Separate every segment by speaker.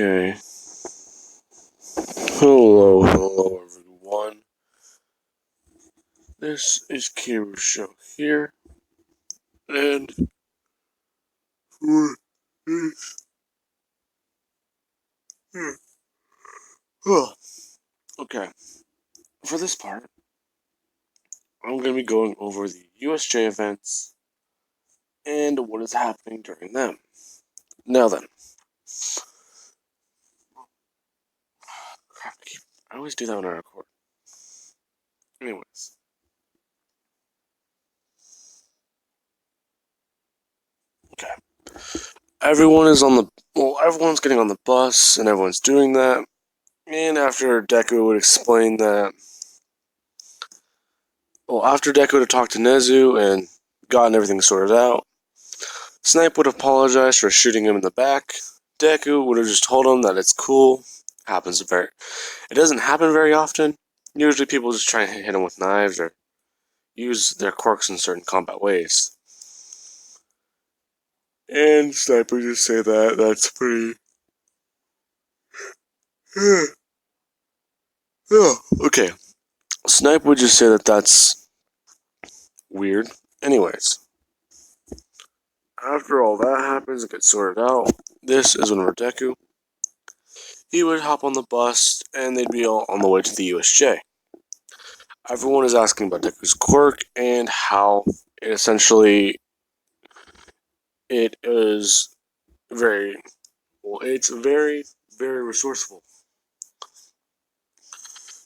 Speaker 1: Okay. Hello everyone. This is Kira's show here, and for this, okay, for this part, I'm going to be going over the USJ events and what is happening during them. Now then, crap, I always do that when I record. Anyways, okay, everyone's getting on the bus, and everyone's doing that. And after Deku would explain that, after Deku had talked to Nezu and gotten everything sorted out, Snipe would apologize for shooting him in the back. Deku would have just told him that it's cool. It doesn't happen very often. Usually people just try and hit him with knives or use their quirks in certain combat ways. And Snipe would just say that that's pretty... okay. Snipe would just say that that's weird. Anyways. After all that happens and gets sorted out, this is when Deku. He would hop on the bus and they'd be all on the way to the USJ. Everyone is asking about Deku's quirk and how it is it's very resourceful.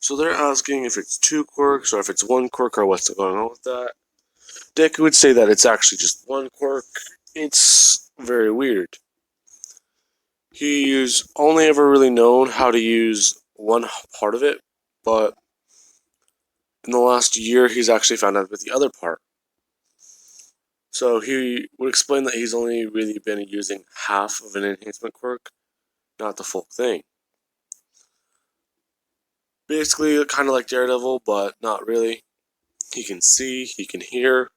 Speaker 1: So they're asking if it's two quirks or if it's one quirk or what's going on with that. Deku would say that it's actually just one quirk. It's very weird. He's only ever really known how to use one part of it, but in the last year he's actually found out about the other part. So he would explain that he's only really been using half of an enhancement quirk, not the full thing. Basically, kind of like Daredevil, but not really. He can see, he can hear.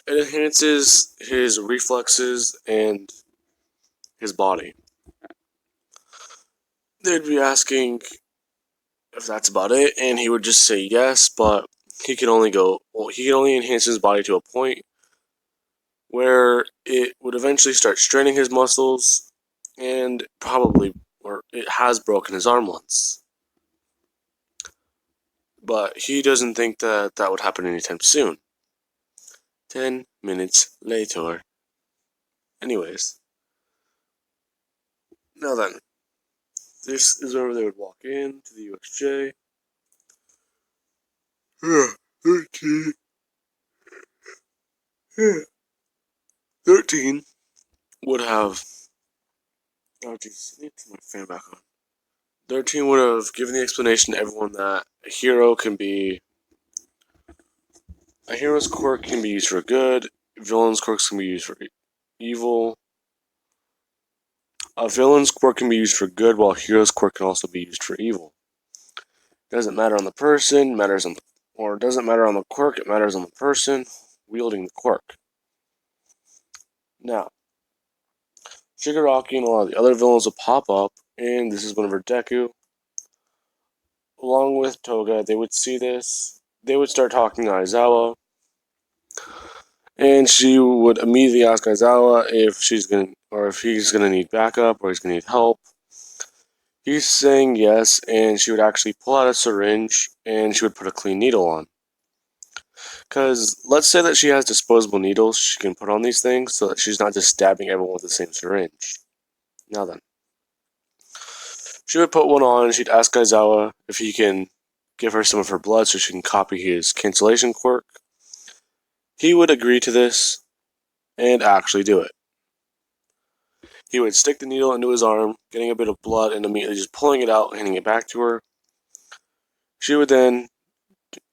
Speaker 1: It enhances his reflexes and his body. They'd be asking if that's about it, and he would just say yes, but he can only enhance his body to a point where it would eventually start straining his muscles, and it has broken his arm once. But he doesn't think that would happen anytime soon. 10 minutes later. Anyways. Now then. This is where they would walk in to the USJ. 13. 13 would have... Oh jeez, I need to turn my fan back on. 13 would have given the explanation to everyone that a hero's quirk can be used for good, villain's quirks can be used for evil. A villain's quirk can be used for good, while a hero's quirk can also be used for evil. It doesn't matter on the person, it doesn't matter on the quirk, it matters on the person wielding the quirk. Now, Shigaraki and a lot of the other villains will pop up, and this is whenever Deku, along with Toga, they would see this. They would start talking to Aizawa, and she would immediately ask Aizawa if he's gonna need backup or he's gonna need help. He's saying yes, and she would actually pull out a syringe and she would put a clean needle on. Because let's say that she has disposable needles she can put on these things so that she's not just stabbing everyone with the same syringe. Now then. She would put one on and she'd ask Aizawa if he can give her some of her blood so she can copy his cancellation quirk. He would agree to this and actually do it. He would stick the needle into his arm, getting a bit of blood and immediately just pulling it out, handing it back to her. She would then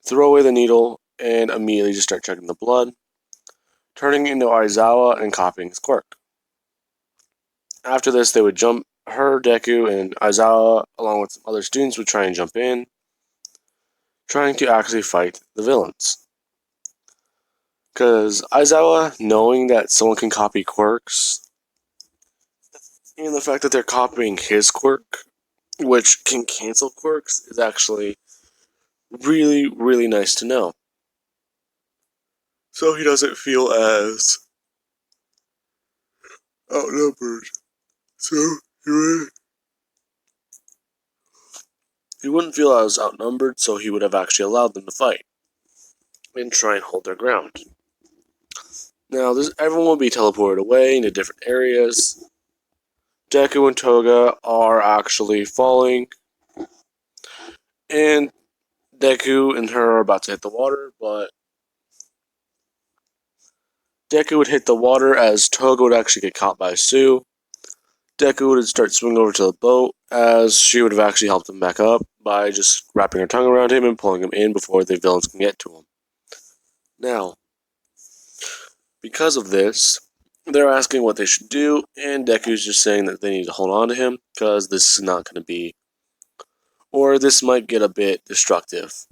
Speaker 1: throw away the needle and immediately just start checking the blood, turning into Aizawa and copying his quirk. After this, they would jump. Her, Deku, and Aizawa, along with some other students, would try and jump in, trying to actually fight the villains. Because Aizawa, knowing that someone can copy quirks, and the fact that they're copying his quirk, which can cancel quirks, is actually really, really nice to know. So he doesn't feel as outnumbered. So he wouldn't feel as outnumbered, so he would have actually allowed them to fight and try and hold their ground. Now, everyone will be teleported away into different areas. Deku and Toga are actually falling, and Deku and her are about to hit the water, but Deku would hit the water as Toga would actually get caught by Sue. Deku would start swimming over to the boat as she would have actually helped him back up by just wrapping her tongue around him and pulling him in before the villains can get to him. Now, because of this, they're asking what they should do, and Deku's just saying that they need to hold on to him because this is not going to be, or this might get a bit destructive.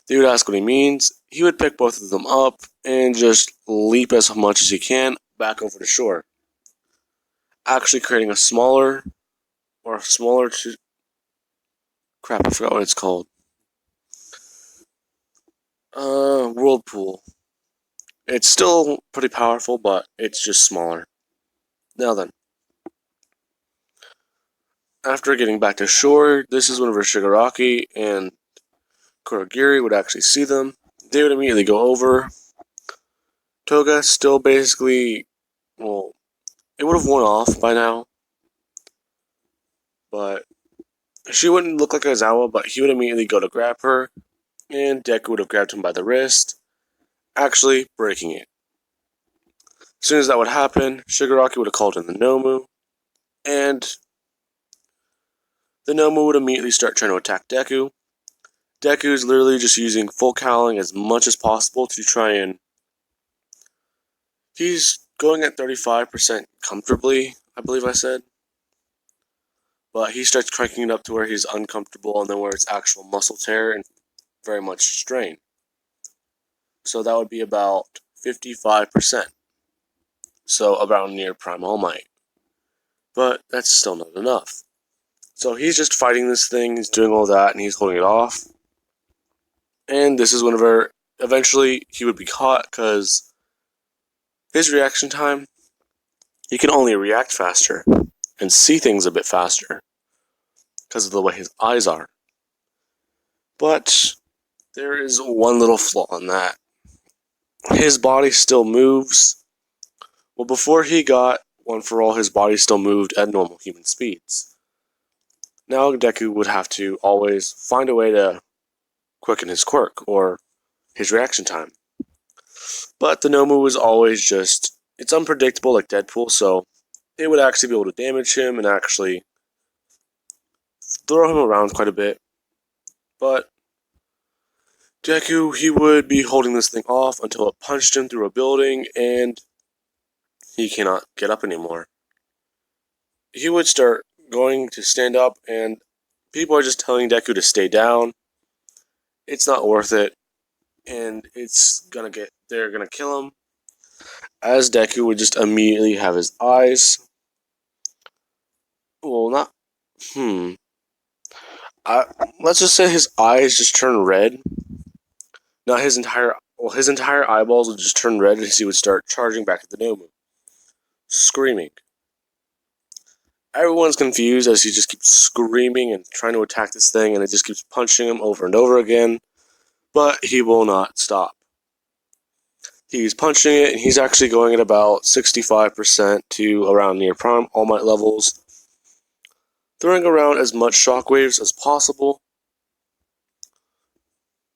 Speaker 1: They would ask what he means. He would pick both of them up and just leap as much as he can back over the shore, actually creating a smaller crap, I forgot what it's called. Whirlpool. It's still pretty powerful, but it's just smaller. Now then, after getting back to shore, this is whenever Shigaraki and Kurogiri would actually see them. They would immediately go over. Toga still basically, well, it would have worn off by now, but she wouldn't look like Aizawa, but he would immediately go to grab her, and Deku would have grabbed him by the wrist, actually breaking it. As soon as that would happen, Shigaraki would have called in the Nomu, and the Nomu would immediately start trying to attack Deku. Deku is literally just using full cowling as much as possible to try and... He's going at 35% comfortably, I believe I said. But he starts cranking it up to where he's uncomfortable and then where it's actual muscle tear and very much strain. So that would be about 55%. So about near Prime All Might. But that's still not enough. So he's just fighting this thing, he's doing all that, and he's holding it off. And this is whenever eventually he would be caught because his reaction time, he can only react faster and see things a bit faster because of the way his eyes are. But there is one little flaw in that. His body still moves. Well, before he got One for All, his body still moved at normal human speeds. Now Deku would have to always find a way to quicken his quirk or his reaction time. But the Nomu was always just, it's unpredictable like Deadpool, so it would actually be able to damage him and actually throw him around quite a bit. But Deku, he would be holding this thing off until it punched him through a building and he cannot get up anymore. He would start going to stand up and people are just telling Deku to stay down. It's not worth it. And they're gonna kill him. As Deku would just immediately have his eyes. Well, not, let's just say his eyes just turn red. Not his entire eyeballs would just turn red as he would start charging back at the Nomu, screaming. Everyone's confused as he just keeps screaming and trying to attack this thing, and it just keeps punching him over and over again, but he will not stop. He's punching it, and he's actually going at about 65% to around near Prime All Might levels, throwing around as much shockwaves as possible,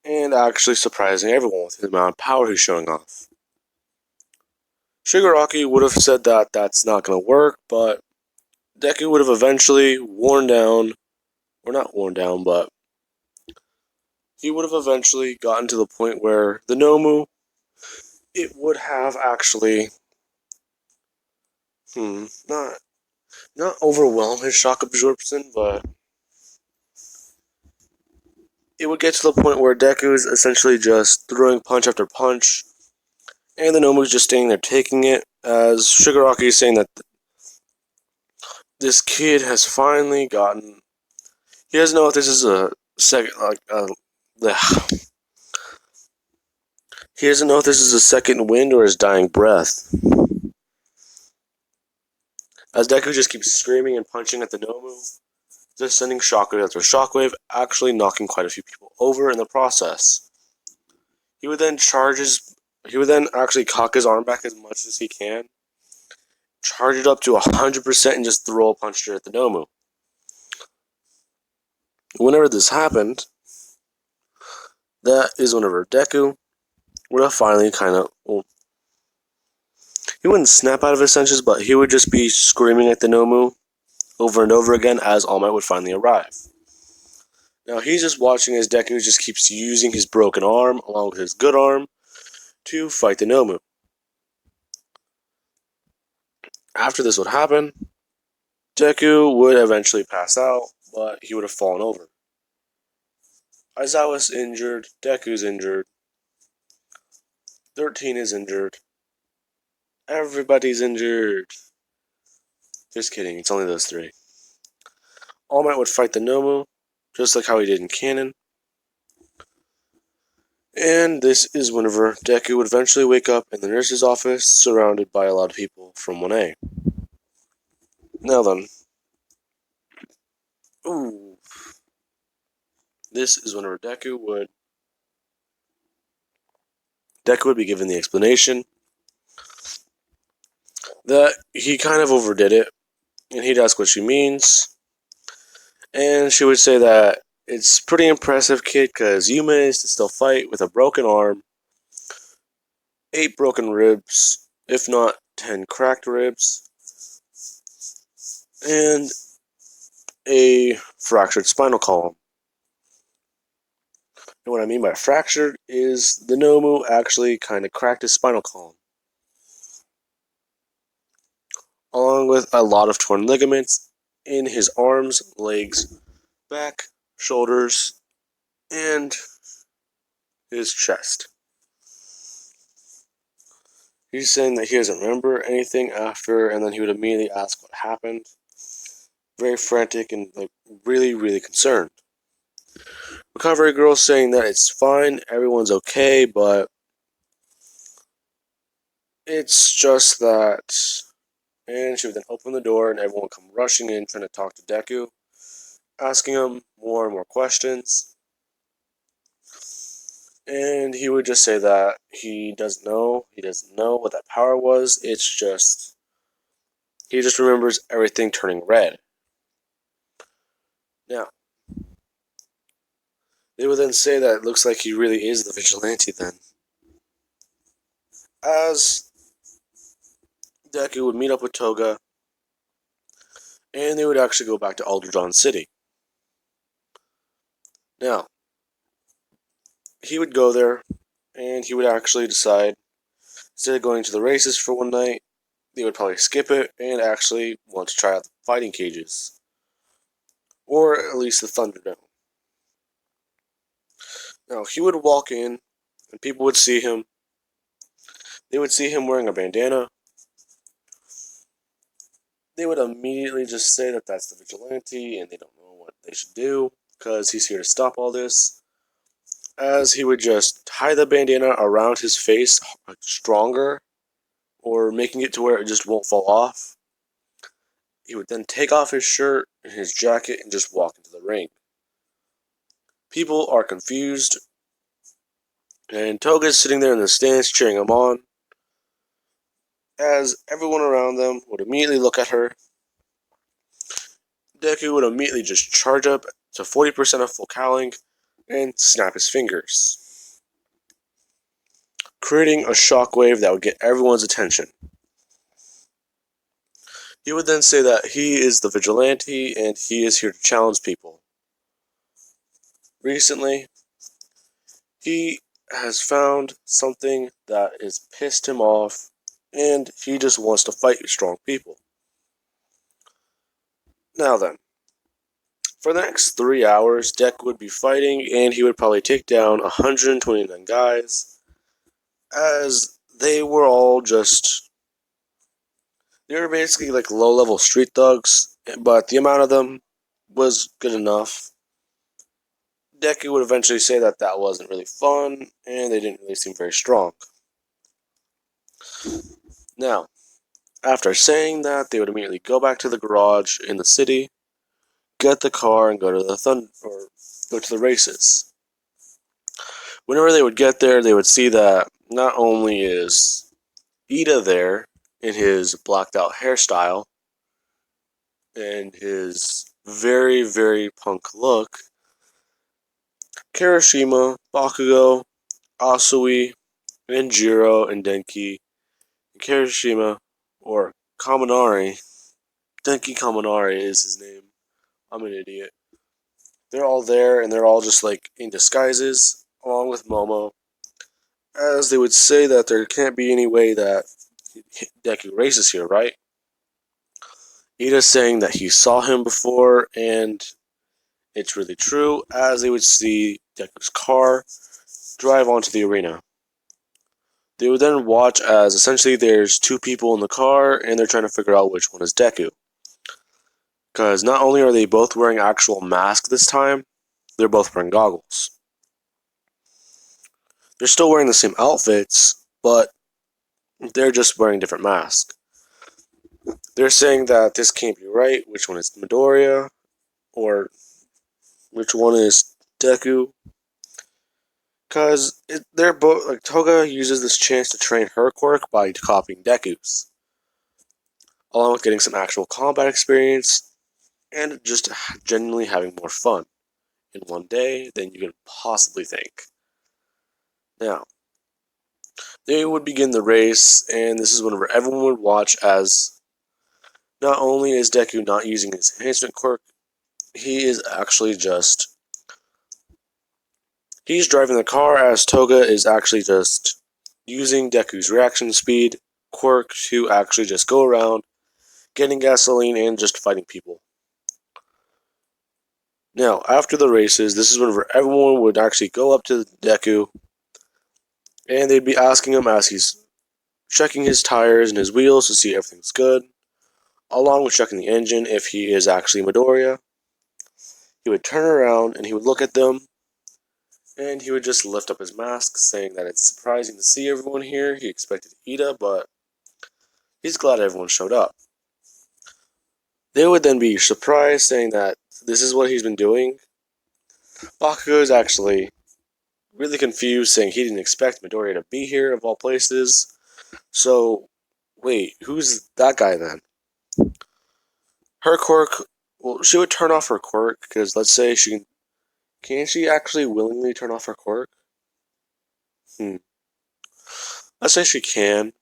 Speaker 1: and actually surprising everyone with the amount of power he's showing off. Shigaraki would have said that that's not going to work, but Deku would have eventually worn down, or not worn down, but he would have eventually gotten to the point where the Nomu, it would have actually, not overwhelm his shock absorption, but it would get to the point where Deku is essentially just throwing punch after punch, And the Nomu's just standing there taking it, as Shigaraki is saying that this kid has finally gotten. He doesn't know if this is a second, he doesn't know if this is a second wind or his dying breath. As Deku just keeps screaming and punching at the Nomu, just sending shockwave after shockwave, actually knocking quite a few people over in the process. He would then actually cock his arm back as much as he can, charge it up to 100% and just throw a punch at the Nomu. Whenever this happened, that is whenever Deku would have finally he wouldn't snap out of his senses, but he would just be screaming at the Nomu over and over again as All Might would finally arrive. Now he's just watching as Deku just keeps using his broken arm along with his good arm to fight the Nomu. After this would happen, Deku would eventually pass out, but he would have fallen over. Aizawa's injured, Deku's injured, 13 is injured, everybody's injured. Just kidding, it's only those three. All Might would fight the Nomu, just like how he did in canon. And this is whenever Deku would eventually wake up in the nurse's office, surrounded by a lot of people from 1A. Now then. Ooh. This is whenever Deku would be given the explanation that he kind of overdid it, and he'd ask what she means, and she would say that it's pretty impressive, kid, because you managed to still fight with a broken arm, 8 broken ribs, if not 10 cracked ribs, and a fractured spinal column. And what I mean by fractured is the Nomu actually kind of cracked his spinal column, along with a lot of torn ligaments in his arms, legs, back, shoulders, and his chest. He's saying that he doesn't remember anything after, and then he would immediately ask what happened. Very frantic and really, really concerned. Recovery girl saying that it's fine, everyone's okay, but it's just that. And she would then open the door and everyone would come rushing in trying to talk to Deku, asking him more and more questions. And he would just say that he doesn't know what that power was. It's just, he just remembers everything turning red. Now, they would then say that it looks like he really is the Vigilante then. As Deku would meet up with Toga, and they would actually go back to Alderdawn City. Now, he would go there, and he would actually decide, instead of going to the races for one night, they would probably skip it and actually want to try out the fighting cages. Or at least the Thunderdome. Now, he would walk in, and people would see him. They would see him wearing a bandana. They would immediately just say that that's the Vigilante, and they don't know what they should do, because he's here to stop all this. As he would just tie the bandana around his face stronger, or making it to where it just won't fall off. He would then take off his shirt and his jacket and just walk into the ring. People are confused, and Toga's sitting there in the stands cheering him on, as everyone around them would immediately look at her. Deku would immediately just charge up to 40% of full cowling and snap his fingers, creating a shockwave that would get everyone's attention. He would then say that he is the Vigilante and he is here to challenge people. Recently, he has found something that has pissed him off, and he just wants to fight strong people. Now then, for the next 3 hours, Deku would be fighting, and he would probably take down 129 guys, as they were all just, they were basically like low-level street thugs, but the amount of them was good enough. Deku would eventually say that that wasn't really fun, and they didn't really seem very strong. Now, after saying that, they would immediately go back to the garage in the city, get the car, and go to the races. Whenever they would get there, they would see that not only is Ida there in his blacked out hairstyle and his very, very punk look, Kirishima, Bakugo, Asui, and Jiro and Denki, and Kirishima, or Kaminari, Denki Kaminari is his name. I'm an idiot. They're all there, and they're all just like in disguises, along with Momo, as they would say that there can't be any way that Deku races here, right? Ida's saying that he saw him before, and it's really true, as they would see Deku's car drive onto the arena. They would then watch as essentially there's two people in the car, and they're trying to figure out which one is Deku. Because not only are they both wearing actual masks this time, they're both wearing goggles. They're still wearing the same outfits, but they're just wearing different masks. They're saying that this can't be right. Which one is Midoriya? Or which one is Deku? Because they're both, like, Toga uses this chance to train her quirk by copying Deku's, along with getting some actual combat experience and just genuinely having more fun in one day than you could possibly think. Now, they would begin the race, and this is whenever everyone would watch as not only is Deku not using his enhancement quirk, he is actually just, he's driving the car as Toga is actually just using Deku's reaction speed quirk to actually just go around getting gasoline and just fighting people. Now, after the races, this is whenever everyone would actually go up to Deku, and they'd be asking him as he's checking his tires and his wheels to see if everything's good, along with checking the engine if he is actually Midoriya. He would turn around and he would look at them, and he would just lift up his mask, saying that it's surprising to see everyone here. He expected Ida, but he's glad everyone showed up. They would then be surprised, saying that this is what he's been doing. Bakugo is actually really confused, saying he didn't expect Midoriya to be here, of all places. So, wait, who's that guy then? Her quirk, well, she would turn off her quirk, because let's say can she actually willingly turn off her quirk? Let's say she can.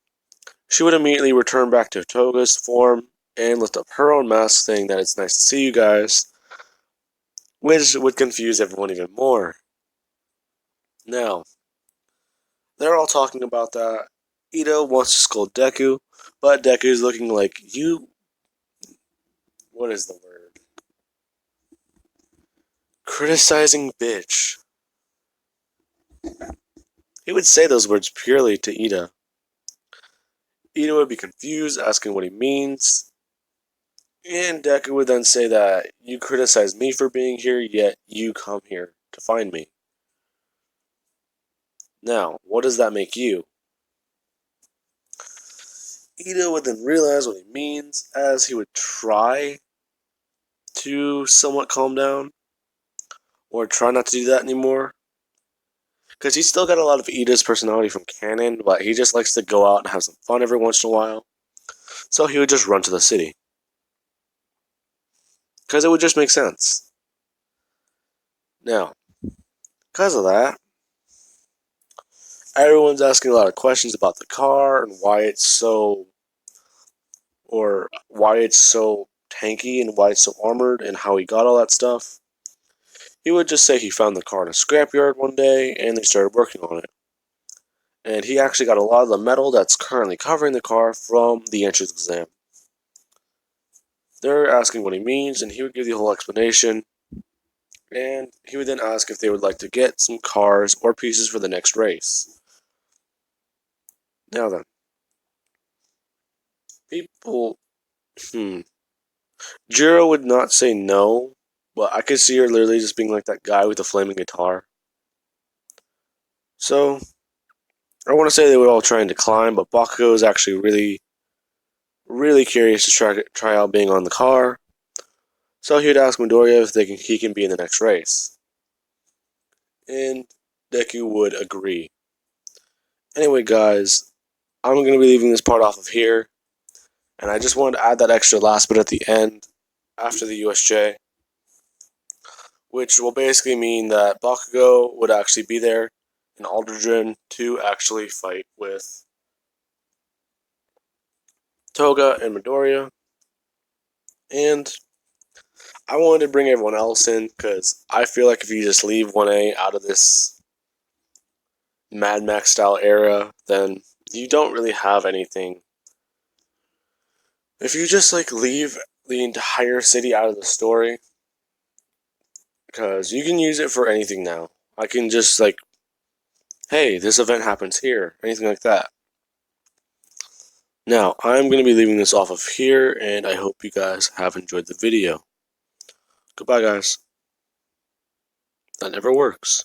Speaker 1: She would immediately return back to Toga's form and lift up her own mask, saying that it's nice to see you guys, which would confuse everyone even more. Now, they're all talking about that. Ito wants to scold Deku, but Deku's looking like, you... What is the word? Criticizing bitch. He would say those words purely to Ida. Ida would be confused, asking what he means. And Deku would then say that you criticize me for being here, yet you come here to find me. Now, what does that make you? Ida would then realize what he means as he would try to somewhat calm down, or try not to do that anymore. Because he's still got a lot of Ida's personality from canon, but he just likes to go out and have some fun every once in a while. So he would just run to the city. Because it would just make sense. Now, because of that, everyone's asking a lot of questions about the car and why it's so tanky and why it's so armored and how he got all that stuff. He would just say he found the car in a scrapyard one day and they started working on it. And he actually got a lot of the metal that's currently covering the car from the entrance exam. They're asking what he means, and he would give the whole explanation. And he would then ask if they would like to get some cars or pieces for the next race. Now then, people, Jiro would not say no, but I could see her literally just being like that guy with the flaming guitar. So, I want to say they would all try and decline, but Bakugo is actually really curious to try out being on the car. So he would ask Midoriya if he can be in the next race. And Deku would agree. Anyway, guys, I'm going to be leaving this part off of here. And I just wanted to add that extra last bit at the end, after the USJ, which will basically mean that Bakugo would actually be there in Aldridge to actually fight with Toga and Midoriya. And I wanted to bring everyone else in because I feel like if you just leave 1A out of this Mad Max style era, then you don't really have anything. If you just like leave the entire city out of the story, because you can use it for anything now. I can just like, hey, this event happens here, anything like that. Now, I'm going to be leaving this off of here, and I hope you guys have enjoyed the video. Goodbye, guys. That never works.